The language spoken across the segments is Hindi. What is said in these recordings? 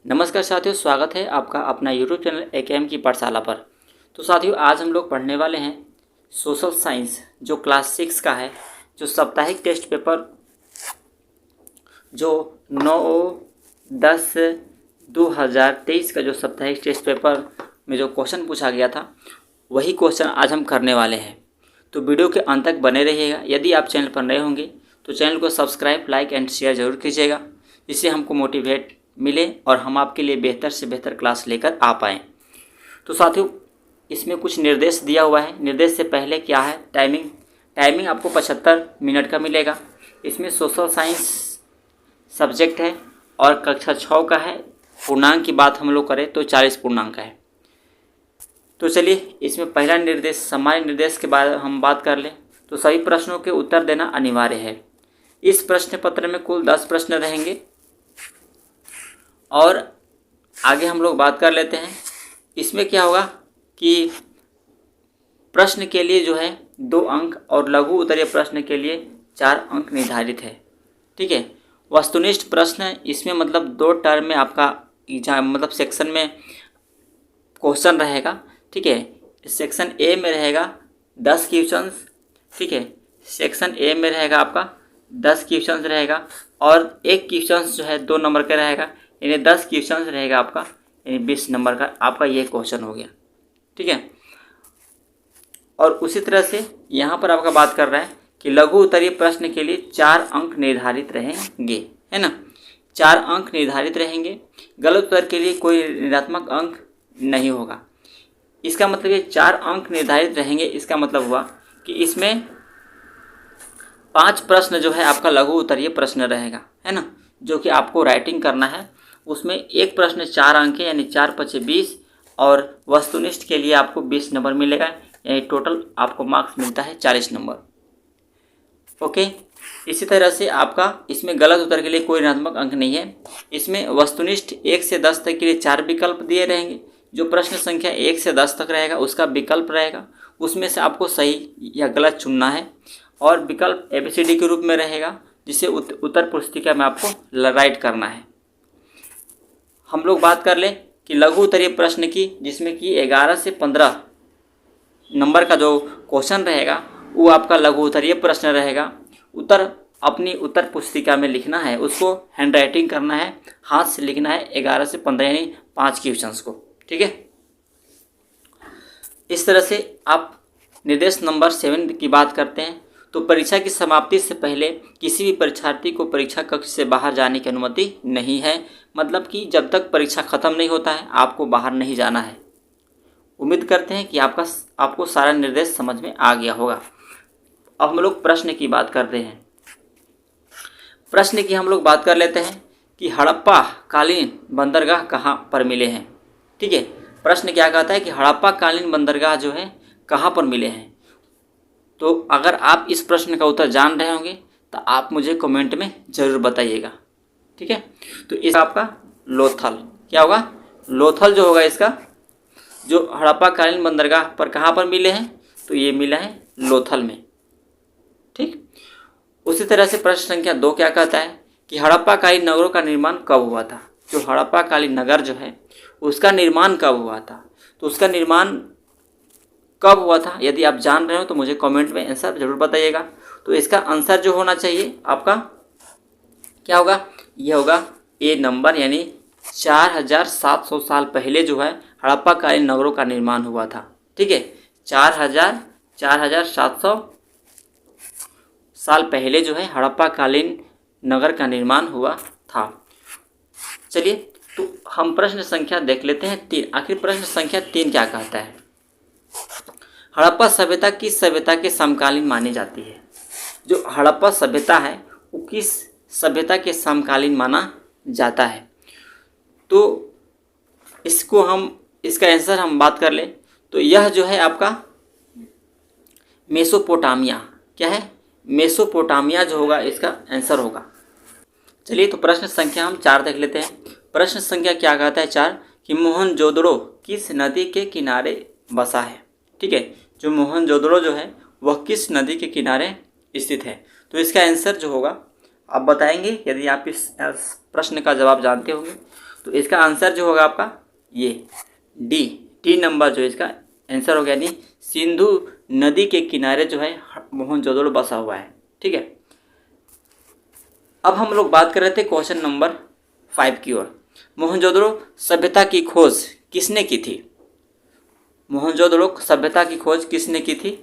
नमस्कार साथियों, स्वागत है आपका अपना यूट्यूब चैनल एकेएम की पाठशाला पर। तो साथियों, आज हम लोग पढ़ने वाले हैं सोशल साइंस जो क्लास 6 का है, जो साप्ताहिक टेस्ट पेपर जो 9/10/2023 का जो साप्ताहिक टेस्ट पेपर में जो क्वेश्चन पूछा गया था, वही क्वेश्चन आज हम करने वाले हैं। तो वीडियो के अंत तक बने रहिएगा। यदि आप चैनल पर नए होंगे तो चैनल को सब्सक्राइब, लाइक एंड शेयर ज़रूर कीजिएगा, जिससे हमको मोटिवेट मिले और हम आपके लिए बेहतर से बेहतर क्लास लेकर आ पाएँ। तो साथियों, इसमें कुछ निर्देश दिया हुआ है। निर्देश से पहले क्या है, टाइमिंग आपको 75 मिनट का मिलेगा। इसमें सोशल साइंस सब्जेक्ट है और कक्षा 6 का है। पूर्णांक की बात हम लोग करें तो 40 पूर्णांक है। तो चलिए, इसमें पहला निर्देश, सामान्य निर्देश के बारे में हम बात कर लें तो सभी प्रश्नों के उत्तर देना अनिवार्य है। इस प्रश्न पत्र में कुल 10 प्रश्न रहेंगे और आगे हम लोग बात कर लेते हैं। इसमें क्या होगा कि प्रश्न के लिए जो है 2 अंक और लघु उत्तरीय प्रश्न के लिए 4 अंक निर्धारित है। ठीक है। वस्तुनिष्ठ प्रश्न, इसमें मतलब 2 टर्म में आपका एग्जाम मतलब सेक्शन में क्वेश्चन रहेगा। ठीक है। सेक्शन ए में रहेगा 10 क्वेश्चंस। ठीक है। सेक्शन ए में रहेगा आपका 10 क्वेश्चंस रहेगा और एक क्वेश्चंस जो है 2 नंबर का रहेगा, यानी 10 क्वेश्चंस रहेगा आपका, यानी 20 नंबर का आपका ये क्वेश्चन हो गया। ठीक है। और उसी तरह से यहाँ पर आपका बात कर रहा है कि लघु उत्तरीय प्रश्न के लिए 4 अंक निर्धारित रहेंगे, है ना। 4 अंक निर्धारित रहेंगे। गलत उत्तर के लिए कोई ऋणात्मक अंक नहीं होगा। इसका मतलब ये 4 अंक निर्धारित रहेंगे। इसका मतलब हुआ कि इसमें 5 प्रश्न जो है आपका लघु उत्तरीय प्रश्न रहेगा, है ना, जो कि आपको राइटिंग करना है। उसमें एक प्रश्न 4 अंक है, यानी 4 × 5 = 20 और वस्तुनिष्ठ के लिए आपको 20 नंबर मिलेगा, यानी टोटल आपको मार्क्स मिलता है 40 नंबर। ओके। इसी तरह से आपका इसमें गलत उत्तर के लिए कोई ऋणात्मक अंक नहीं है। इसमें वस्तुनिष्ठ 1 से 10 तक के लिए 4 विकल्प दिए रहेंगे। जो प्रश्न संख्या 1 से 10 तक रहेगा उसका विकल्प रहेगा, उसमें से आपको सही या गलत चुनना है और विकल्प ABCD के रूप में रहेगा, जिसे उत्तर पुस्तिका में आपको राइट करना है। हम लोग बात कर लें कि लघु उत्तरीय प्रश्न की, जिसमें कि 11 से 15 नंबर का जो क्वेश्चन रहेगा वो आपका लघु उत्तरीय प्रश्न रहेगा। अपनी उत्तर पुस्तिका में लिखना है, उसको हैंड राइटिंग करना है, हाथ से लिखना है 11 से 15 यानी 5 क्वेश्चंस को। ठीक है। इस तरह से आप निर्देश नंबर 7 की बात करते हैं तो परीक्षा की समाप्ति से पहले किसी भी परीक्षार्थी को परीक्षा कक्ष से बाहर जाने की अनुमति नहीं है। मतलब कि जब तक परीक्षा ख़त्म नहीं होता है आपको बाहर नहीं जाना है। उम्मीद करते हैं कि आपको सारा निर्देश समझ में आ गया होगा। अब हम लोग प्रश्न की बात करते हैं। प्रश्न की हम लोग बात कर लेते हैं कि हड़प्पा कालीन बंदरगाह कहाँ पर मिले हैं। ठीक है। प्रश्न क्या कहता है कि हड़प्पा कालीन बंदरगाह जो है कहाँ पर मिले हैं। तो अगर आप इस प्रश्न का उत्तर जान रहे होंगे तो आप मुझे कमेंट में ज़रूर बताइएगा। ठीक है। तो इस आपका लोथल क्या होगा, लोथल जो होगा इसका, जो हड़प्पा कालीन बंदरगाह पर कहाँ पर मिले हैं, तो ये मिला है लोथल में। ठीक। उसी तरह से प्रश्न संख्या 2 क्या कहता है कि हड़प्पा कालीन नगरों का निर्माण कब हुआ था। जो हड़प्पा कालीन नगर जो है उसका निर्माण कब हुआ था, तो उसका निर्माण कब हुआ था, यदि आप जान रहे हो तो मुझे कमेंट में आंसर जरूर बताइएगा। तो इसका आंसर जो होना चाहिए आपका क्या होगा, यह होगा ए नंबर, यानी 4700 साल पहले जो है हड़प्पा कालीन नगरों का निर्माण हुआ था। ठीक है। 4700 साल पहले जो है हड़प्पा कालीन नगर का निर्माण हुआ था। चलिए, तो हम प्रश्न संख्या देख लेते हैं 3। आखिर प्रश्न संख्या 3 क्या कहता है, हड़प्पा सभ्यता किस सभ्यता के समकालीन मानी जाती है। जो हड़प्पा सभ्यता है वो किस सभ्यता के समकालीन माना जाता है। तो इसका आंसर हम बात कर लें तो यह जो है आपका मेसोपोटामिया, क्या है, मेसोपोटामिया जो होगा इसका आंसर होगा। चलिए, तो प्रश्न संख्या हम 4 देख लेते हैं। प्रश्न संख्या क्या कहता है 4 कि मोहनजोदड़ो किस नदी के किनारे बसा है। ठीक है। जो मोहनजोदड़ो जो है वह किस नदी के किनारे स्थित है। तो इसका आंसर जो होगा आप बताएंगे यदि आप इस प्रश्न का जवाब जानते होंगे। तो इसका आंसर जो होगा आपका ये डी नंबर जो इसका आंसर हो गया। यानी सिंधु नदी के किनारे जो है मोहनजोदड़ो बसा हुआ है। ठीक है, अब हम लोग बात कर रहे थे क्वेश्चन नंबर 5 की ओर। मोहनजोदड़ो सभ्यता की खोज किसने की थी? मोहनजोदड़ो सभ्यता की खोज किसने की थी?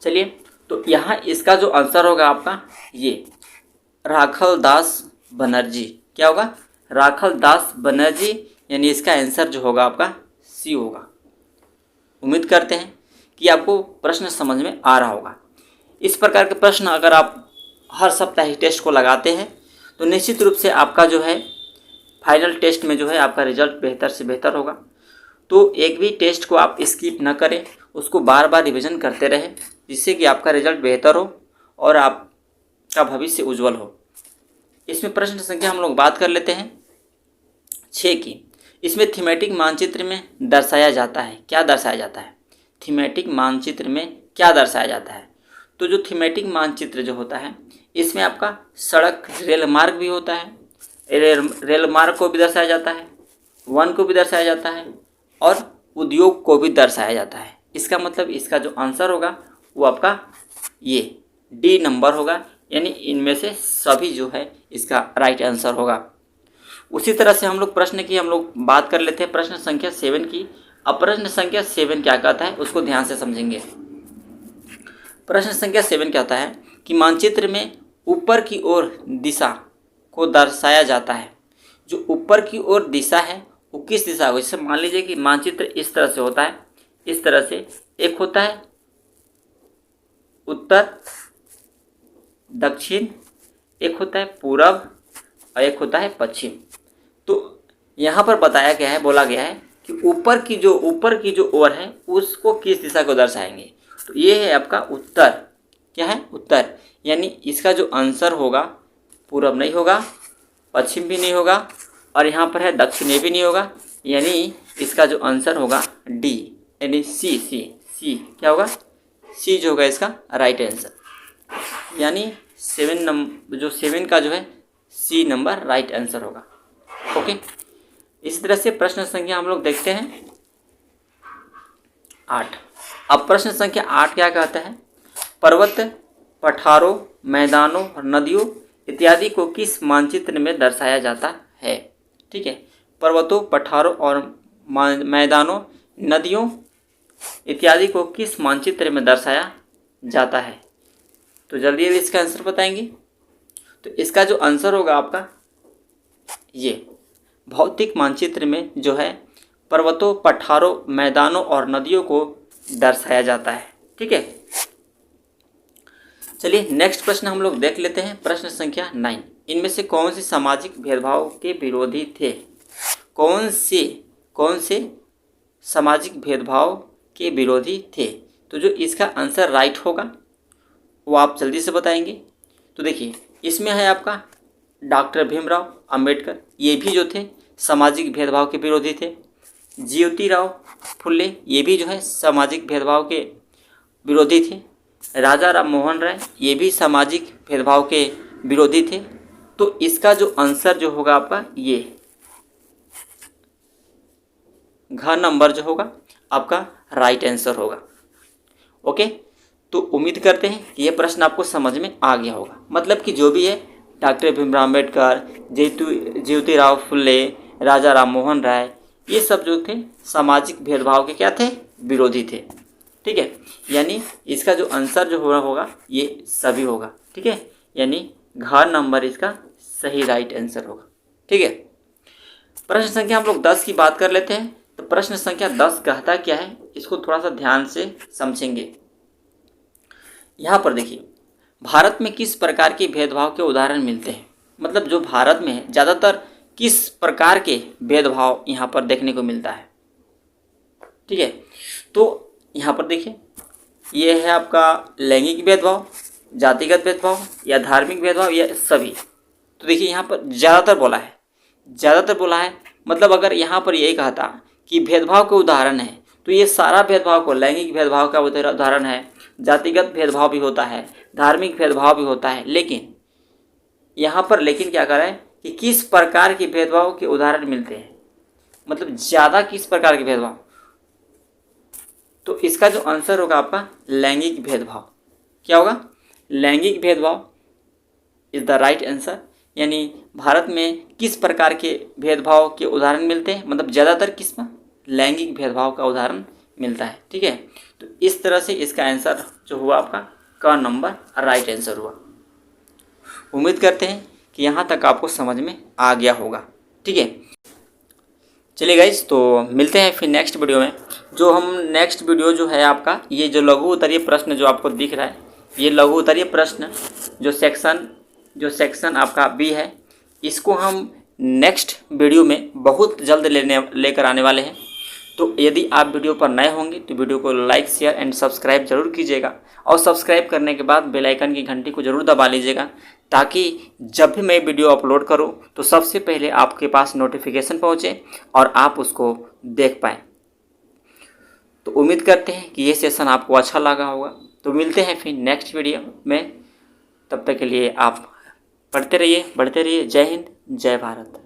चलिए, तो यहाँ इसका जो आंसर होगा आपका ये राखल दास बनर्जी। क्या होगा? राखल दास बनर्जी, यानी इसका आंसर जो होगा आपका सी होगा। उम्मीद करते हैं कि आपको प्रश्न समझ में आ रहा होगा। इस प्रकार के प्रश्न अगर आप हर सप्ताह टेस्ट को लगाते हैं तो निश्चित रूप से आपका जो है फाइनल टेस्ट में जो है आपका रिजल्ट बेहतर से बेहतर होगा। तो एक भी टेस्ट को आप स्किप न करें, उसको बार बार रिवीजन करते रहें, जिससे कि आपका रिजल्ट बेहतर हो और आपका भविष्य उज्जवल हो। इसमें प्रश्न संख्या हम लोग बात कर लेते हैं 6 की। इसमें थीमेटिक मानचित्र में दर्शाया जाता है। क्या दर्शाया जाता है? थीमेटिक मानचित्र में क्या दर्शाया जाता है? तो जो थीमेटिक मानचित्र जो होता है इसमें आपका सड़क रेल मार्ग भी होता है, रेल मार्ग को भी दर्शाया जाता है, वन को भी दर्शाया जाता है और उद्योग को भी दर्शाया जाता है। इसका मतलब इसका जो आंसर होगा वो आपका ये डी नंबर होगा। यानी इनमें से सभी जो है इसका राइट आंसर होगा। उसी तरह से हम लोग बात कर लेते हैं प्रश्न संख्या 7 की। अब प्रश्न संख्या 7 क्या कहता है उसको ध्यान से समझेंगे। प्रश्न संख्या 7 कहता है कि मानचित्र में ऊपर की ओर दिशा को दर्शाया जाता है। जो ऊपर की ओर दिशा है वो किस दिशा को? जैसे मान लीजिए कि मानचित्र इस तरह से होता है, इस तरह से एक होता है उत्तर दक्षिण, एक होता है पूरब और एक होता है पश्चिम। तो यहाँ पर बताया गया है, बोला गया है कि ऊपर की जो ओर है उसको किस दिशा को दर्शाएंगे। तो ये है आपका उत्तर। क्या है? उत्तर। यानी इसका जो आंसर होगा पूरब नहीं होगा, पश्चिम भी नहीं होगा और यहाँ पर है दक्षिण भी नहीं होगा। यानी इसका जो आंसर होगा डी, यानी सी क्या होगा? सी जो होगा इसका राइट आंसर। यानी 7 का जो है सी नंबर राइट आंसर होगा। ओके, इसी तरह से प्रश्न संख्या हम लोग देखते हैं 8। अब प्रश्न संख्या 8 क्या कहता है? पर्वत, पठारों, मैदानों और नदियों इत्यादि को किस मानचित्र में दर्शाया जाता है? ठीक है, पर्वतों, पठारों और मैदानों, नदियों इत्यादि को किस मानचित्र में दर्शाया जाता है? तो जल्दी इसका आंसर बताएंगे। तो इसका जो आंसर होगा आपका ये भौतिक मानचित्र में जो है पर्वतों, पठारों, मैदानों और नदियों को दर्शाया जाता है। ठीक है, चलिए नेक्स्ट प्रश्न हम लोग देख लेते हैं। प्रश्न संख्या 9। इनमें से कौन से सामाजिक भेदभाव के विरोधी थे? कौन से सामाजिक भेदभाव के विरोधी थे? तो जो इसका आंसर राइट होगा वो आप जल्दी से बताएंगे। तो देखिए इसमें है आपका डॉक्टर भीमराव अंबेडकर, ये भी जो थे सामाजिक भेदभाव के विरोधी थे। ज्योतिराव फुले, ये भी जो है सामाजिक भेदभाव के विरोधी थे। राजा राम मोहन राय, ये भी सामाजिक भेदभाव के विरोधी थे। तो इसका जो आंसर जो होगा आपका ये घ नंबर जो होगा आपका राइट आंसर होगा। ओके, तो उम्मीद करते हैं कि यह प्रश्न आपको समझ में आ गया होगा। मतलब कि जो भी है डॉक्टर भीमराव अंबेडकर, ज्योतिराव फुले, राजा राम मोहन राय, ये सब जो थे सामाजिक भेदभाव के क्या थे? विरोधी थे। ठीक है, यानी इसका जो आंसर जो होगा ये सभी होगा। ठीक है, यानी घ नंबर इसका सही राइट आंसर होगा। ठीक है, प्रश्न संख्या हम लोग 10 की बात कर लेते हैं। तो प्रश्न संख्या 10 कहता क्या है इसको थोड़ा सा ध्यान से समझेंगे। यहाँ पर देखिए भारत में किस प्रकार के भेदभाव के उदाहरण मिलते हैं? मतलब जो भारत में है ज़्यादातर किस प्रकार के भेदभाव यहाँ पर देखने को मिलता है? ठीक है, तो यहाँ पर देखिए ये है आपका लैंगिक भेदभाव, जातिगत भेदभाव या धार्मिक भेदभाव या सभी। तो देखिए यहाँ पर ज़्यादातर बोला है। मतलब अगर यहाँ पर यही कहा था कि भेदभाव के उदाहरण है तो ये सारा भेदभाव को, लैंगिक भेदभाव का उदाहरण है, जातिगत भेदभाव भी होता है, धार्मिक भेदभाव भी होता है। लेकिन यहाँ पर क्या कर रहा है कि किस प्रकार के भेदभाव के उदाहरण मिलते हैं, मतलब ज़्यादा किस प्रकार के भेदभाव। तो इसका जो आंसर होगा आपका लैंगिक भेदभाव। क्या होगा? लैंगिक भेदभाव इज द राइट आंसर। यानी भारत में किस प्रकार के भेदभाव के उदाहरण मिलते हैं, मतलब ज़्यादातर किस में लैंगिक भेदभाव का उदाहरण मिलता है। ठीक है, तो इस तरह से इसका आंसर जो हुआ आपका क नंबर राइट आंसर हुआ। उम्मीद करते हैं कि यहाँ तक आपको समझ में आ गया होगा। ठीक है, चलिए गाइस, तो मिलते हैं फिर नेक्स्ट वीडियो में। जो हम नेक्स्ट वीडियो जो है आपका, ये जो लघु उत्तरीय प्रश्न जो आपको दिख रहा है, ये लघु उत्तरीय प्रश्न जो सेक्शन आपका बी है, इसको हम नेक्स्ट वीडियो में बहुत जल्द लेकर आने वाले हैं। तो यदि आप वीडियो पर नए होंगे तो वीडियो को लाइक शेयर एंड सब्सक्राइब जरूर कीजिएगा, और सब्सक्राइब करने के बाद बेल आइकन की घंटी को जरूर दबा लीजिएगा, ताकि जब भी मैं वीडियो अपलोड करूं तो सबसे पहले आपके पास नोटिफिकेशन पहुंचे और आप उसको देख पाएँ। तो उम्मीद करते हैं कि ये सेशन आपको अच्छा लगा होगा। तो मिलते हैं फिर नेक्स्ट वीडियो में, तब तक के लिए आप पढ़ते रहिए, बढ़ते रहिए। जय हिंद, जय भारत।